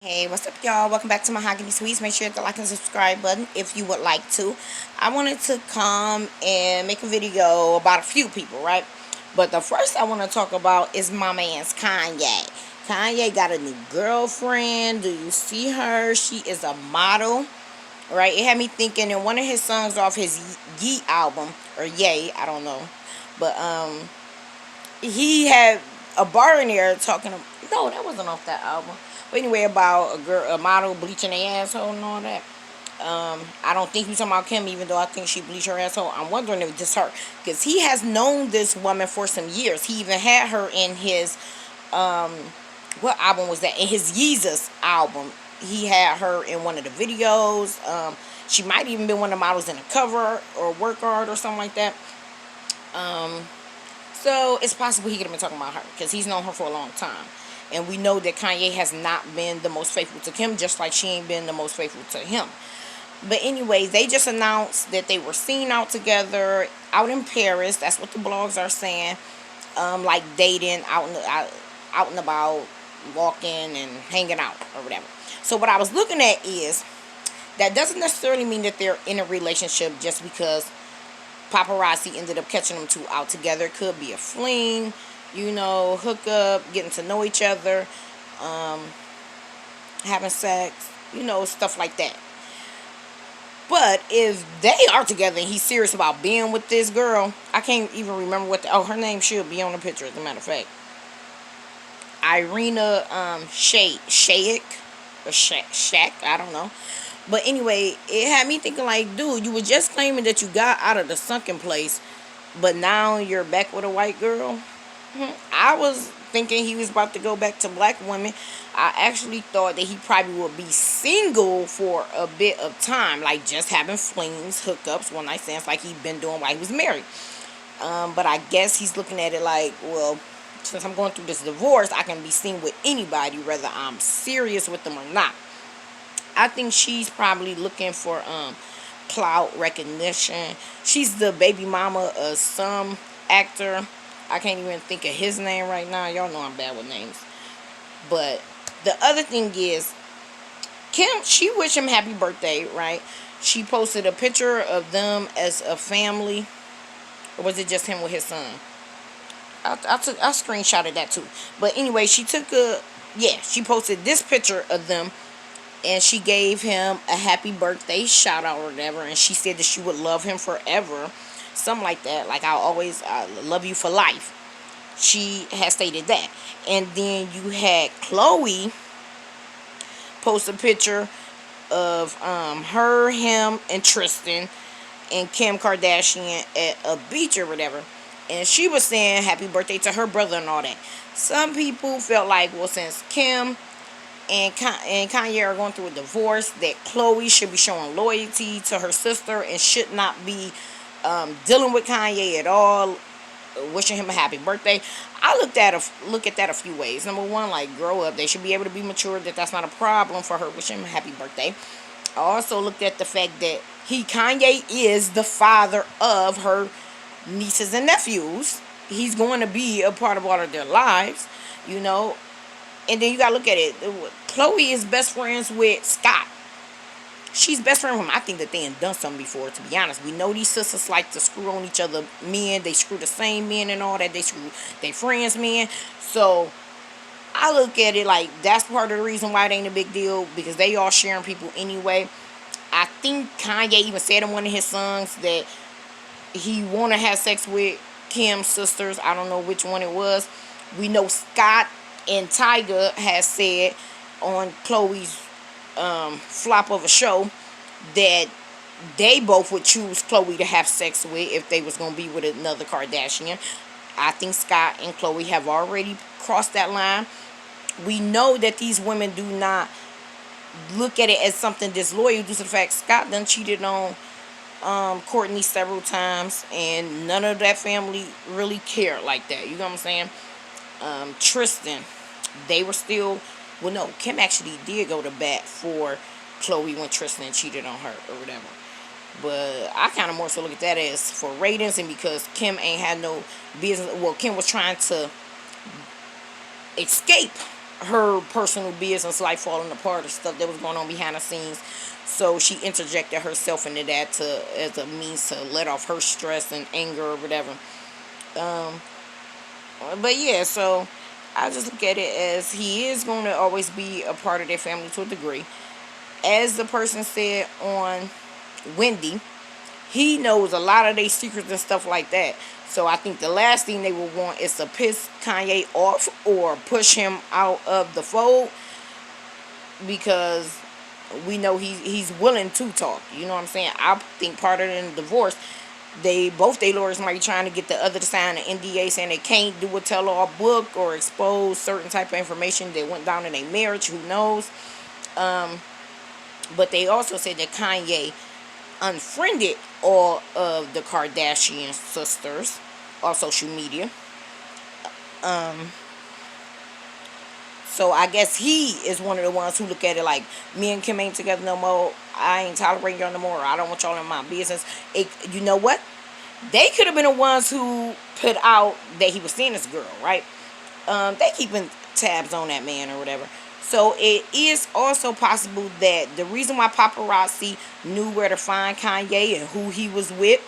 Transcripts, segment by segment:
Hey, what's up, y'all? Welcome back to Mahogany Sweets. Make sure you hit the like and subscribe button if you would like to. I wanted to come and make a video about a few people, right? But the first I want to talk about is my man's Kanye. Kanye got a new girlfriend. Do you see her? She is a model, right? It had me thinking in one of his songs off his Ye album, or Yay, I don't know. But he had a bar in there talking. No, that wasn't off that album. But anyway, about a model bleaching their asshole and all that. I don't think he was talking about Kim, even though I think she bleached her asshole. I'm wondering if it's her, because he has known this woman for some years. He even had her in his what album was that? In his Yeezus album, he had her in one of the videos. She might even been one of the models in a cover or work art or something like that. So it's possible he could have been talking about her, because he's known her for a long time. And we know that Kanye has not been the most faithful to Kim, just like she ain't been the most faithful to him. But anyway, they just announced that they were seen out together out in Paris. That's what the blogs are saying. Like dating out and about, walking and hanging out or whatever. So what I was looking at is that doesn't necessarily mean that they're in a relationship just because paparazzi ended up catching them two out together. It could be a fling, hook up, getting to know each other, having sex, stuff like that. But if they are together and he's serious about being with this girl, I can't even remember her name should be on the picture, as a matter of fact. Irina Shayk or Shaq, I don't know. But anyway, it had me thinking like, dude, you were just claiming that you got out of the sunken place, but now you're back with a white girl. I was thinking he was about to go back to black women. I actually thought that he probably would be single for a bit of time, like just having flings, hookups, one night stands, like he'd been doing while he was married. But I guess he's looking at it like, well, since I'm going through this divorce, I can be seen with anybody, whether I'm serious with them or not. I think she's probably looking for clout recognition. She's the baby mama of some actor. I can't even think of his name right now. Y'all know I'm bad with names. But the other thing is, Kim, she wished him happy birthday, right? She posted a picture of them as a family. Or was it just him with his son? I screenshotted that too. But anyway, she posted this picture of them, and she gave him a happy birthday shout out or whatever, and she said that she would love him forever, something like that, like I love you for life. She has stated that. And then you had Khloe post a picture of her, him, and Tristan and Kim Kardashian at a beach or whatever, and she was saying happy birthday to her brother and all that. Some people felt like, well, since Kim and Kanye are going through a divorce, that Khloe should be showing loyalty to her sister and should not be dealing with Kanye at all, wishing him a happy birthday. I look at that a few ways. Number one, like, grow up. They should be able to be mature, that's not a problem for her wishing him a happy birthday. I also looked at the fact that Kanye is the father of her nieces and nephews. He's going to be a part of all of their lives, And then you gotta look at it. Khloe is best friends with Scott. She's best friend with him. I think that they ain't done something before, to be honest. We know these sisters like to screw on each other men. They screw the same men and all that. They screw their friends men. So I look at it like that's part of the reason why it ain't a big deal, because they all sharing people anyway. I think Kanye even said in one of his songs that he want to have sex with Kim's sisters. I don't know which one it was. We know Scott and Tyga has said on Khloe's flop of a show that they both would choose Khloe to have sex with if they was going to be with another Kardashian. I think Scott and Khloe have already crossed that line. We know that these women do not look at it as something disloyal due to the fact Scott done cheated on Courtney several times, and none of that family really cared like that. You know what I'm saying? Tristan, they were still, well, no, Kim actually did go to bat for Khloe when Tristan cheated on her or whatever. But I kind of more so look at that as for ratings, and because Kim ain't had no business. Well, Kim was trying to escape her personal business life falling apart or stuff that was going on behind the scenes. So she interjected herself into that to as a means to let off her stress and anger or whatever. Um, but yeah, so I just look at it as he is going to always be a part of their family to a degree. As the person said on Wendy, he knows a lot of their secrets and stuff like that. So I think the last thing they would want is to piss Kanye off or push him out of the fold, because we know he's willing to talk. You know what I'm saying? I think part of the divorce, they both their lawyers might be trying to get the other to sign an NDA saying they can't do a tell-all book or expose certain type of information that went down in their marriage. Who knows? Um, but they also said that Kanye unfriended all of the Kardashian sisters on social media. Um, so I guess he is one of the ones who look at it like, me and Kim ain't together no more. I ain't tolerating y'all no more. I don't want y'all in my business. You know what? They could have been the ones who put out that he was seeing this girl, right? They keeping tabs on that man or whatever. So it is also possible that the reason why paparazzi knew where to find Kanye and who he was with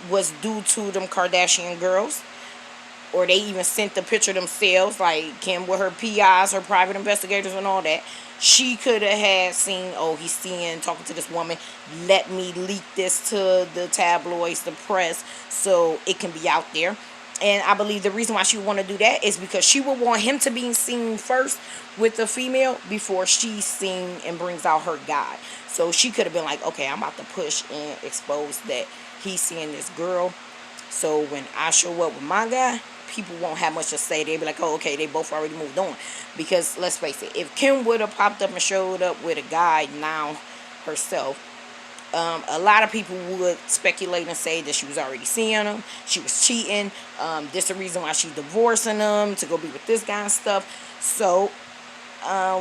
was due to them Kardashian girls. Or they even sent the picture themselves, like Kim with her PIs, her private investigators and all that. She could have had seen, oh, he's seeing, talking to this woman. Let me leak this to the tabloids, the press, so it can be out there. And I believe the reason why she would want to do that is because she would want him to be seen first with the female before she's seen and brings out her guy. So she could have been like, okay, I'm about to push and expose that he's seeing this girl. So when I show up with my guy, people won't have much to say. They'll be like, oh, okay, they both already moved on. Because let's face it, if Kim would have popped up and showed up with a guy now herself, a lot of people would speculate and say that she was already seeing him, she was cheating, this is the reason why she's divorcing him to go be with this guy and stuff. So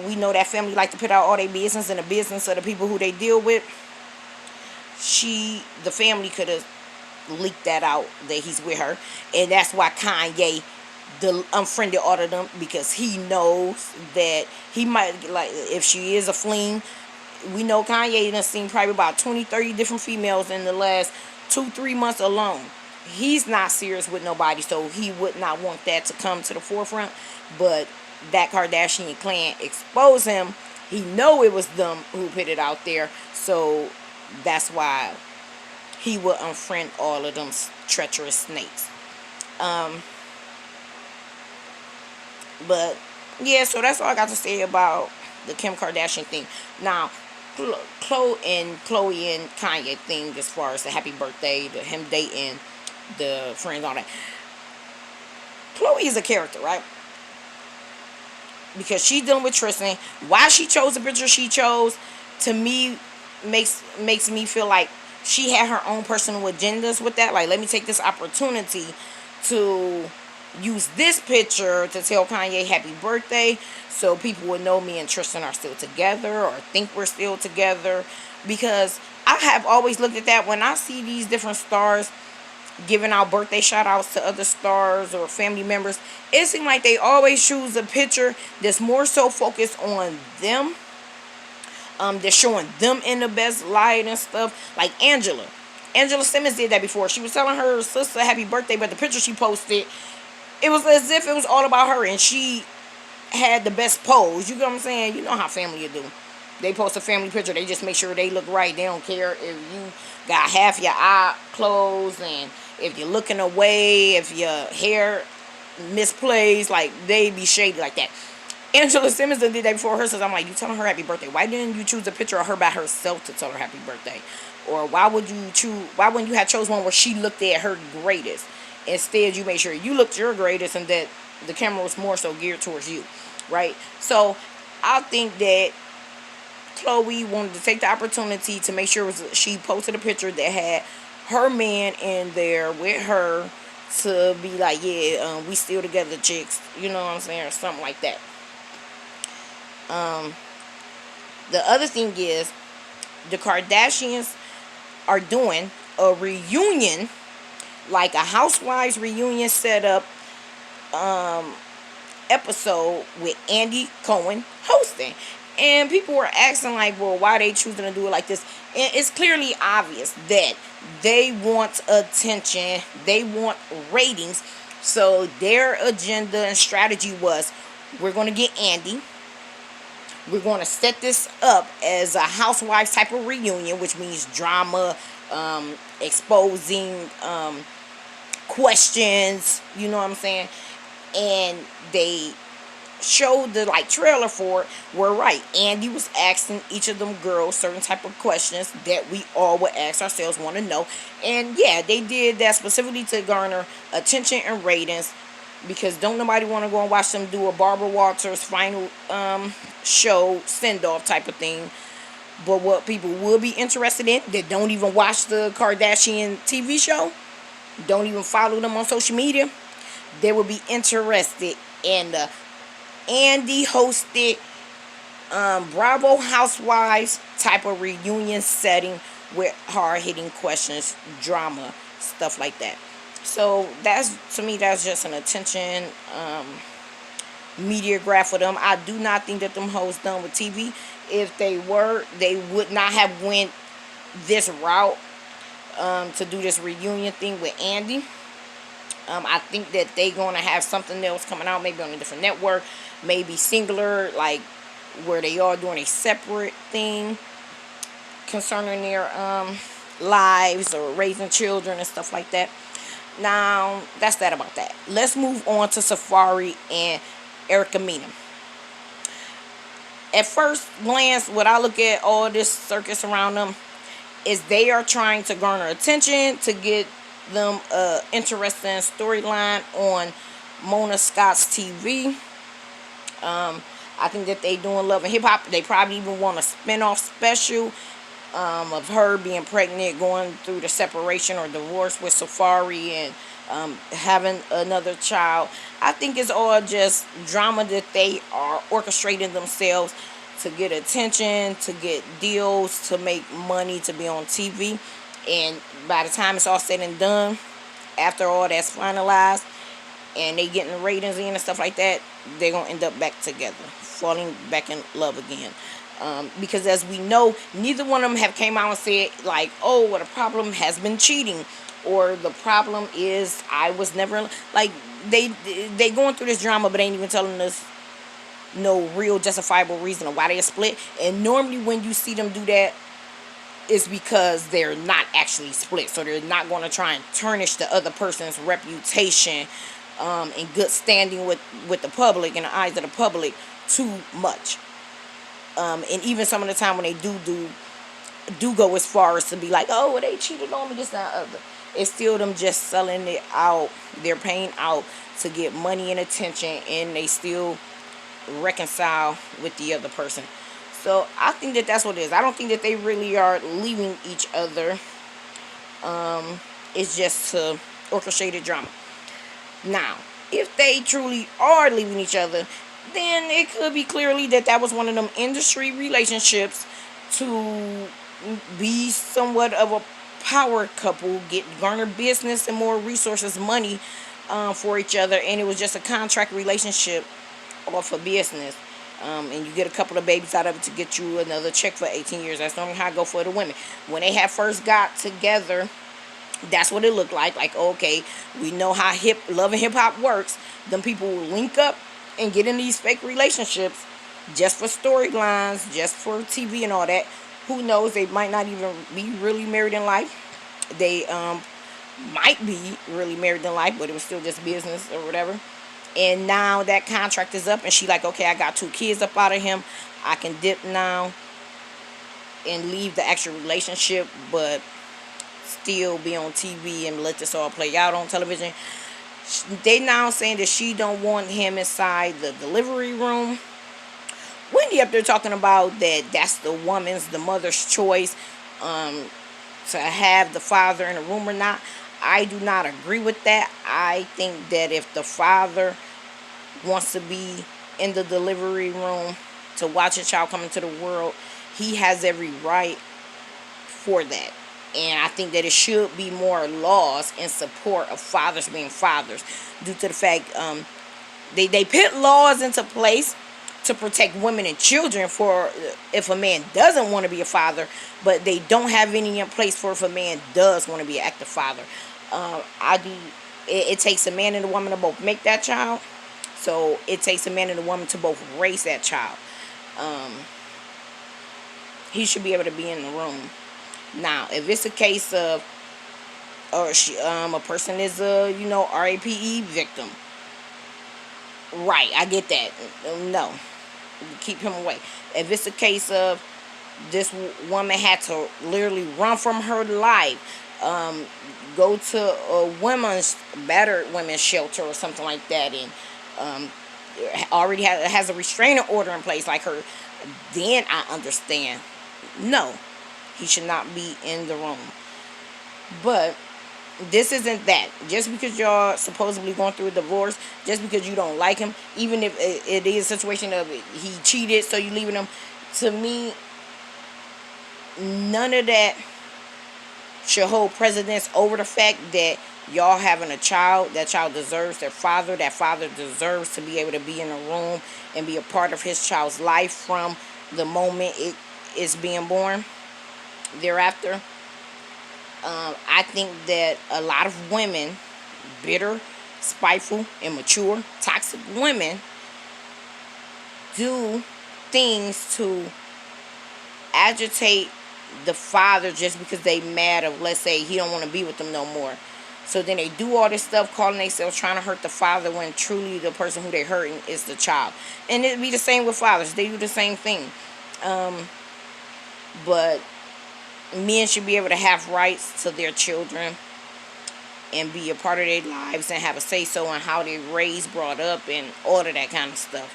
we know that family like to put out all their business and the business of the people who they deal with. The family could have leaked that out that he's with her, and that's why Kanye unfriended all of them, because he knows that he might, like, if she is a fling. We know Kanye done seen probably about 20-30 different females in the last 2-3 months alone. He's not serious with nobody, so he would not want that to come to the forefront. But that Kardashian clan exposed him. He know it was them who put it out there, so that's why he will unfriend all of them treacherous snakes. But yeah, so that's all I got to say about the Kim Kardashian thing. Now, Khloe and Kanye thing, as far as the happy birthday, the him dating the friends, all that. Khloe is a character, right? Because she's dealing with Tristan. Why she chose the picture she chose, to me, makes me feel like she had her own personal agendas with that. Like, let me take this opportunity to use this picture to tell Kanye happy birthday, so people would know me and Tristan are still together or think we're still together. Because I have always looked at that when I see these different stars giving out birthday shout outs to other stars or family members. It seems like they always choose a picture that's more so focused on them. They're showing them in the best light and stuff. Like Angela Simmons did that before. She was telling her sister happy birthday, but the picture she posted, it was as if it was all about her, and she had the best pose. You know what I'm saying? You know how family do. They post a family picture, they just make sure they look right. They don't care if you got half your eye closed, and if you're looking away, if your hair misplaced. Like, they be shady like that. Angela Simmons did that before her, so I'm like, you telling her happy birthday. Why didn't you choose a picture of her by herself to tell her happy birthday? Or why wouldn't you have chose one where she looked at her greatest? Instead, you made sure you looked your greatest and that the camera was more so geared towards you, right? So I think that Khloe wanted to take the opportunity to make sure she posted a picture that had her man in there with her, to be like, yeah, we still together, chicks. You know what I'm saying? Or something like that. The other thing is, the Kardashians are doing a reunion, like a housewives reunion set up, episode with Andy Cohen hosting. And people were asking, like, well, why they choosing to do it like this? And it's clearly obvious that they want attention, they want ratings. So their agenda and strategy was, we're going to get Andy. We're going to set this up as a housewives type of reunion, which means drama, exposing questions, you know what I'm saying? And they showed the like trailer for it. We're right. Andy was asking each of them girls certain type of questions that we all would ask ourselves, want to know. And yeah, they did that specifically to garner attention and ratings, because don't nobody want to go and watch them do a Barbara Walters final show send off type of thing. But what people will be interested in, that don't even watch the Kardashian TV show, don't even follow them on social media, they will be interested in the Andy hosted Bravo Housewives type of reunion setting with hard-hitting questions, drama, stuff like that. So that's, to me, that's just an attention media graph for them. I do not think that them hoes done with TV. If they were, they would not have went this route to do this reunion thing with Andy. I think that they gonna have something else coming out, maybe on a different network, maybe singular, like where they are doing a separate thing concerning their lives or raising children and stuff like that. Now, that's that about that. Let's move on to Safaree and Erica Mena. At first glance, what I look at all this circus around them is they are trying to garner attention to get them interesting storyline on Mona Scott's TV. I think that they doing Love and Hip Hop. They probably even want a spin-off special of her being pregnant, going through the separation or divorce with Safaree, and having another child. I think it's all just drama that they are orchestrating themselves to get attention, to get deals, to make money, to be on TV. And by the time it's all said and done, after all that's finalized and they getting ratings in and stuff like that, they're going to end up back together, falling back in love again. Because as we know, neither one of them have came out and said, like, oh, well, the problem has been cheating, or the problem is I was never, like, they going through this drama, but ain't even telling us no real justifiable reason of why they split. And normally when you see them do that, it's because they're not actually split, so they're not going to try and tarnish the other person's reputation in good standing with the public, in the eyes of the public, too much. And even some of the time when they do go as far as to be like, oh, well, they cheated on me, this, that, other. It's still them just selling it out. They're paying out to get money and attention, and they still reconcile with the other person. So I think that that's what it is. I don't think that they really are leaving each other. It's just to orchestrated drama. Now, if they truly are leaving each other, then it could be clearly that was one of them industry relationships to be somewhat of a power couple, garner business and more resources, money for each other, and it was just a contract relationship off of business. And you get a couple of babies out of it to get you another check for 18 years. That's normally how I go for the women. When they had first got together, that's what it looked like. Like, okay, we know how Love and Hip Hop works. Them people will link up and get in these fake relationships just for storylines, just for TV and all that. Who knows? They might not even be really married in life. They might be really married in life, but it was still just business or whatever. And now that contract is up, and she like, okay, I got 2 kids up out of him. I can dip now and leave the actual relationship, but still be on TV and let this all play out on television. They now saying that she don't want him inside the delivery room. Wendy up there talking about that's the mother's choice to have the father in the room or not. I do not agree with that. I think that if the father wants to be in the delivery room to watch a child come into the world, he has every right for that. And I think that it should be more laws in support of fathers being fathers, due to the fact They put laws into place to protect women and children for if a man doesn't want to be a father, but they don't have any in place for if a man does want to be an active father. I do. It takes a man and a woman to both make that child, so it takes a man and a woman to both raise that child. Um, he should be able to be in the room. Now, if it's a case of, or a person is a RAPE victim, right? I get that. No, keep him away. If it's a case of this woman had to literally run from her life, um, go to a women's battered women's shelter or something like that, and um, already has a restraining order in place like her, then I understand. No, he should not be in the room. But this isn't that. Just because y'all supposedly going through a divorce, just because you don't like him, even if it is a situation of he cheated, so you leaving him, to me, none of that should hold precedence over the fact that y'all having a child. That child deserves their father. That father deserves to be able to be in a room and be a part of his child's life from the moment it is being born. Thereafter, I think that a lot of women, bitter, spiteful, immature, toxic women, do things to agitate the father just because they mad of, let's say, he don't want to be with them no more. So then they do all this stuff, calling themselves trying to hurt the father, when truly the person who they hurting is the child. And it'd be the same with fathers. They do the same thing. But men should be able to have rights to their children and be a part of their lives and have a say so on how they raised, brought up, and all of that kind of stuff.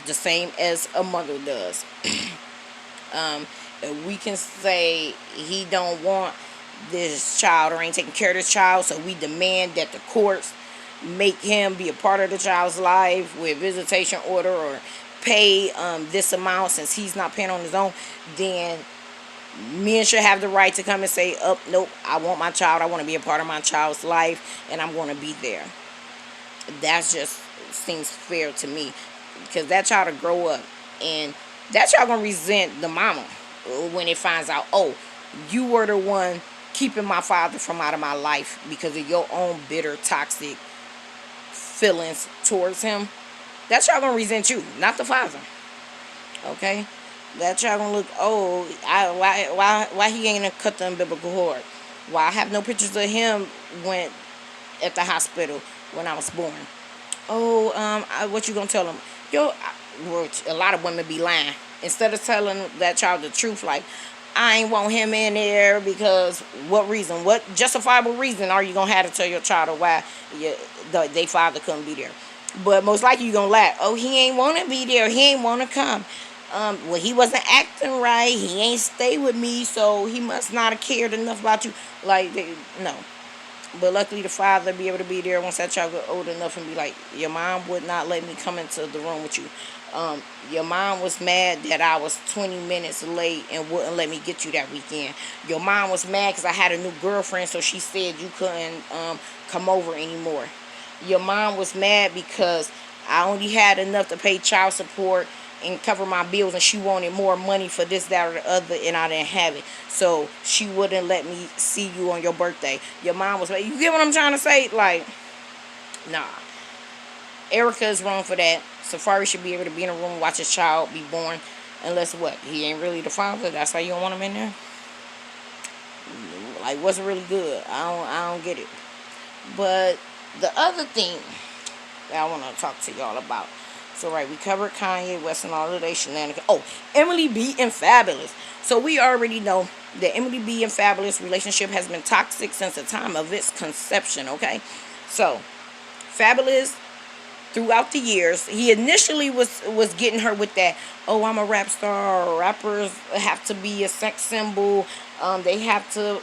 The same as a mother does. We can say he don't want this child or ain't taking care of this child, so we demand that the courts make him be a part of the child's life with visitation order, or pay this amount since he's not paying on his own. Then men should have the right to come and say, oh, nope, I want my child, I want to be a part of my child's life, and I'm going to be there. That just seems fair to me, because that child will grow up, and that child going to resent the mama when it finds out, oh, you were the one keeping my father from out of my life because of your own bitter, toxic feelings towards him. That child going to resent you, not the father. Okay? That child gonna look, oh, why he ain't cut the umbilical cord? Why I have no pictures of him when at the hospital when I was born? Oh, what you gonna tell him? A lot of women be lying. Instead of telling that child the truth, like, I ain't want him in there because what reason? What justifiable reason are you gonna have to tell your child why they father couldn't be there? But most likely you gonna lie. Oh, he ain't wanna be there. He ain't wanna come. Well, he wasn't acting right. He ain't stay with me, so he must not have cared enough about you. Like, no. But luckily the father be able to be there once that child get old enough and be like, your mom would not let me come into the room with you. Your mom was mad that I was 20 minutes late and wouldn't let me get you that weekend. Your mom was mad because I had a new girlfriend, so she said you couldn't come over anymore. Your mom was mad because I only had enough to pay child support and cover my bills, and she wanted more money for this, that, or the other, and I didn't have it, so she wouldn't let me see you on your birthday. Your mom was like, you get what I'm trying to say? Like, nah. Erica is wrong for that. Safaree should be able to be in a room, watch his child be born, unless what? He ain't really the father. That's why you don't want him in there? Like, what's really good? I don't get it. But the other thing that I want to talk to y'all about. So, right, we covered Kanye West and all of their shenanigans. Oh, Emily B and Fabulous. So, we already know that Emily B and Fabulous relationship has been toxic since the time of its conception, okay? So, Fabulous, throughout the years, he initially was getting her with that, oh, I'm a rap star, rappers have to be a sex symbol, they have to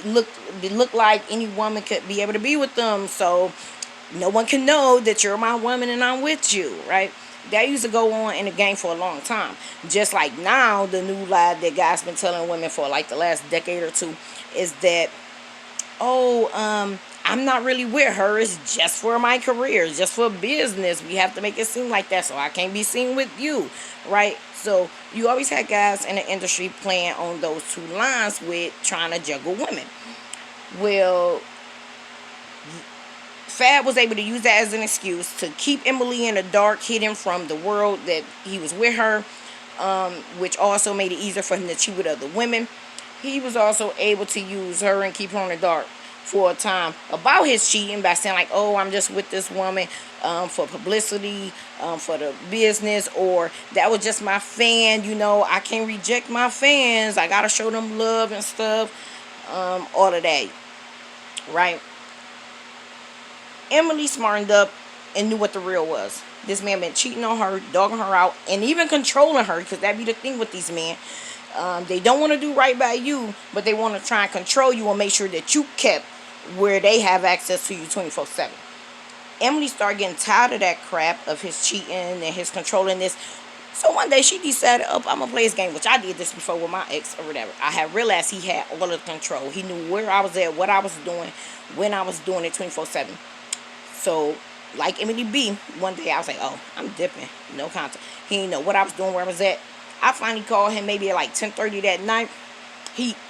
look like any woman could be able to be with them, so no one can know that you're my woman and I'm with you, right? That used to go on in the game for a long time. Just like now, the new lie that guys been telling women for like the last decade or two is that, oh, I'm not really with her. It's just for my career, it's just for business. We have to make it seem like that, so I can't be seen with you, right? So you always had guys in the industry playing on those two lines with trying to juggle women. Well, Fab was able to use that as an excuse to keep Emily in the dark, hidden from the world that he was with her, which also made it easier for him to cheat with other women. He was also able to use her and keep her in the dark for a time about his cheating by saying like, oh, I'm just with this woman for publicity, for the business, or that was just my fan. I can't reject my fans. I gotta show them love and stuff, all of that, right? Emily smartened up and knew what the real was. This man been cheating on her, dogging her out, and even controlling her, because that be the thing with these men. They don't want to do right by you, but they want to try and control you and make sure that you kept where they have access to you 24/7. Emily started getting tired of that crap, of his cheating and his controlling this. So one day she decided, I'm going to play his game, which I did this before with my ex or whatever. I had realized he had all of the control. He knew where I was at, what I was doing, when I was doing it 24/7. So, like Emily B, one day I was like, oh, I'm dipping. No contact. He didn't know what I was doing, where I was at. I finally called him maybe at like 10:30 that night.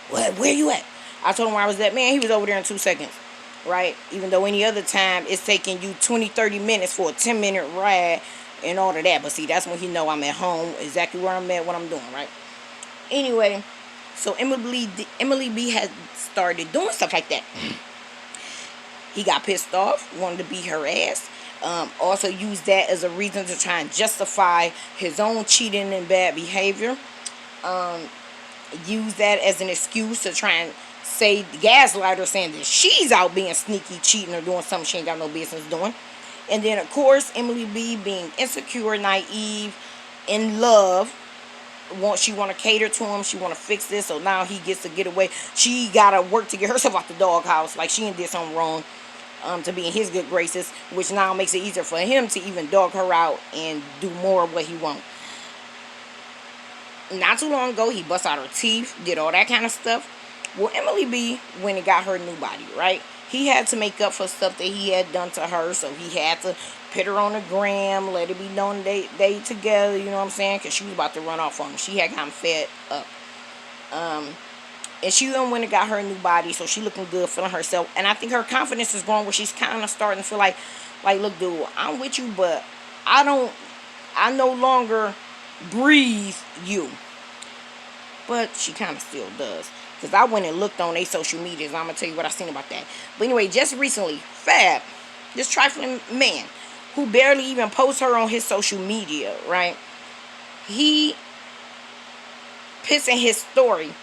Where you at? I told him where I was at. Man, he was over there in 2 seconds. Right? Even though any other time it's taking you 20, 30 minutes for a 10-minute ride and all of that. But see, that's when he know I'm at home, exactly where I'm at, what I'm doing, right? Anyway, so Emily B had started doing stuff like that. He got pissed off, wanted to beat her ass. Also used that as a reason to try and justify his own cheating and bad behavior. Used that as an excuse to try and say, gaslight her, saying that she's out being sneaky, cheating, or doing something she ain't got no business doing. And then, of course, Emily B, being insecure, naive, in love, she want to cater to him. She want to fix this, so now he gets to get away. She got to work to get herself out the doghouse, like she ain't did something wrong, to be in his good graces, which now makes it easier for him to even dog her out and do more of what he wants. Not too long ago, he bust out her teeth, did all that kind of stuff. Well, Emily B went and got her new body, right? He had to make up for stuff that he had done to her, so he had to put her on the gram, let it be known they together, you know what I'm saying? Because she was about to run off on him. She had gotten fed up. And she then went and got her new body, so she looking good, feeling herself. And I think her confidence is growing, where she's kind of starting to feel like, look, dude, I'm with you, but I no longer breathe you. But she kind of still does. Because I went and looked on their social medias. I'm going to tell you what I seen about that. But anyway, just recently, Fab, this trifling man, who barely even posts her on his social media, right? He puts in his story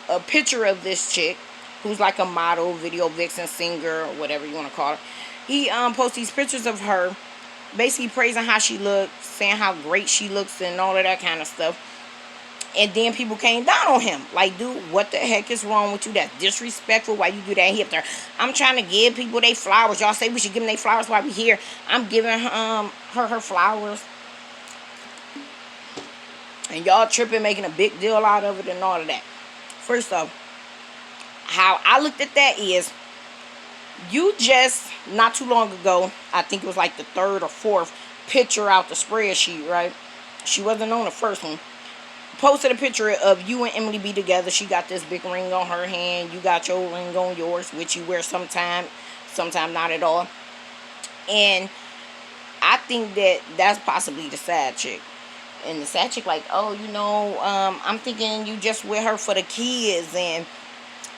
a picture of this chick, who's like a model, video vixen, singer, or whatever you want to call her. He posts these pictures of her, basically praising how she looks, saying how great she looks, and all of that kind of stuff. And then people came down on him. Like, dude, what the heck is wrong with you? That's disrespectful. Why you do that? He up there, I'm trying to give people their flowers. Y'all say we should give them their flowers while we here. I'm giving her flowers. And y'all tripping, making a big deal out of it and all of that. First off, how I looked at that is, you just, not too long ago, I think it was like the third or fourth picture out the spreadsheet, right? She wasn't on the first one. Posted a picture of you and Emily B together. She got this big ring on her hand. You got your ring on yours, which you wear sometime not at all. And I think that that's possibly the side chick. And the side chick like, oh, I'm thinking you just with her for the kids, and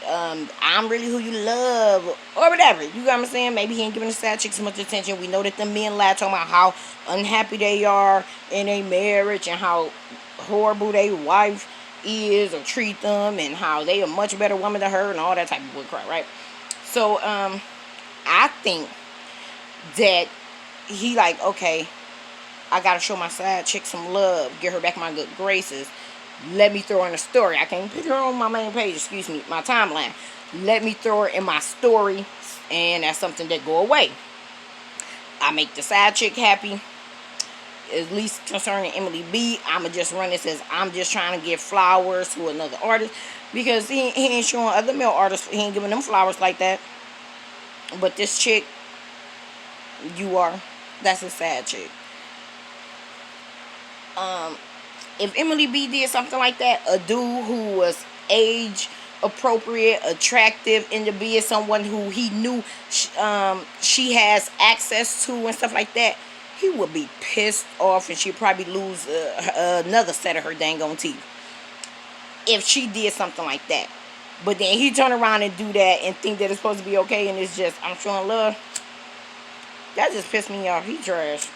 I'm really who you love, or whatever. You know what I'm saying? Maybe he ain't giving the side chick so much attention. We know that the men lie, talking about how unhappy they are in a marriage and how horrible their wife is or treat them, and how they a much better woman than her, and all that type of bullcrap, right? So I think that he like, okay, I gotta show my side chick some love, get her back in my good graces. Let me throw her in a story. I can't put her on my main page, my timeline. Let me throw her in my story, and that's something that go away. I make the side chick happy. At least concerning Emily B, I'ma just run this as I'm just trying to give flowers to another artist, because he ain't showing other male artists, he ain't giving them flowers like that. But this chick, you are, that's a sad chick. Um, if Emily B did something like that, a dude who was age appropriate, attractive, and to be someone who he knew she has access to and stuff like that, he would be pissed off and she'd probably lose another set of her dang on teeth if she did something like that. But then he turn around and do that and think that it's supposed to be okay and it's just, I'm showing love. That just pissed me off. He trash.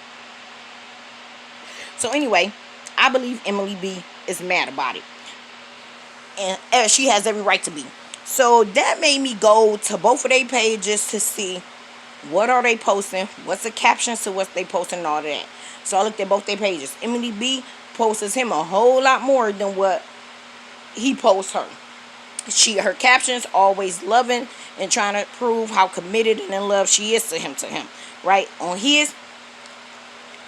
So anyway, I believe Emily B is mad about it. And she has every right to be. So that made me go to both of their pages to see what are they posting, what's the captions to what they posting and all that. So I looked at both their pages. Emily B posts him a whole lot more than what he posts her. Her captions always loving and trying to prove how committed and in love she is to him, right? On his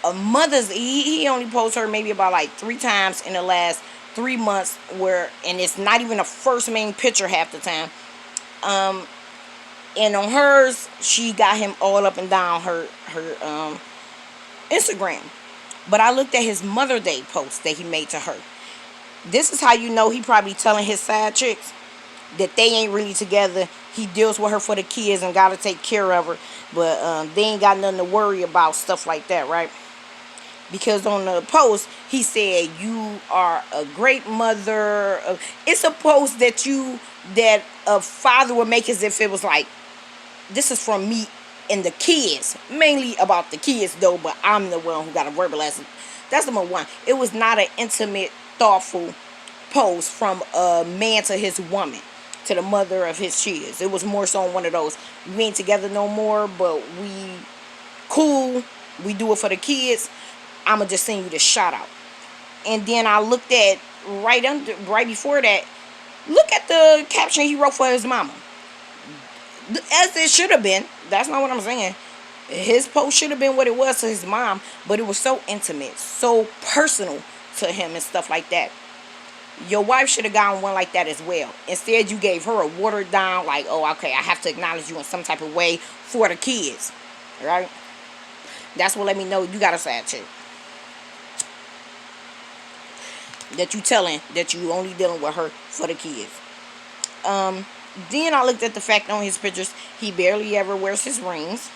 he only posts her maybe about like 3 times in the last 3 months, and it's not even a first main picture half the time. And on hers, she got him all up and down her Instagram. But I looked at his Mother Day post that he made to her. This is how you know he probably telling his side chicks that they ain't really together. He deals with her for the kids and gotta take care of her, but they ain't got nothing to worry about, stuff like that, right? Because on the post he said, you are a great mother. It's a post that a father would make as if it was like, this is from me and the kids, mainly about the kids though, but I'm the one who got to verbalize it. That's number one. It was not an intimate, thoughtful post from a man to his woman, to the mother of his kids. It was more so one of those, we ain't together no more, but we cool, we do it for the kids, I'ma just send you this shout out. And then I looked at right before that, look at the caption he wrote for his mama. As it should have been. That's not what I'm saying. His post should have been what it was to his mom, but it was so intimate, so personal to him and stuff like that. Your wife should have gotten one like that as well. Instead, you gave her a watered down, like, oh, okay, I have to acknowledge you in some type of way for the kids. Right? That's what let me know you got a side chick. That you telling that you only dealing with her for the kids. Then I looked at the fact on his pictures, he barely ever wears his rings.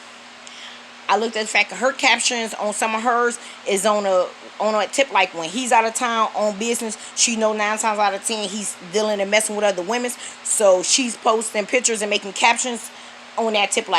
I looked at the fact that her captions on some of hers is on a tip, like when he's out of town on business, she know 9 times out of 10 he's dealing and messing with other women. So she's posting pictures and making captions on that tip, like,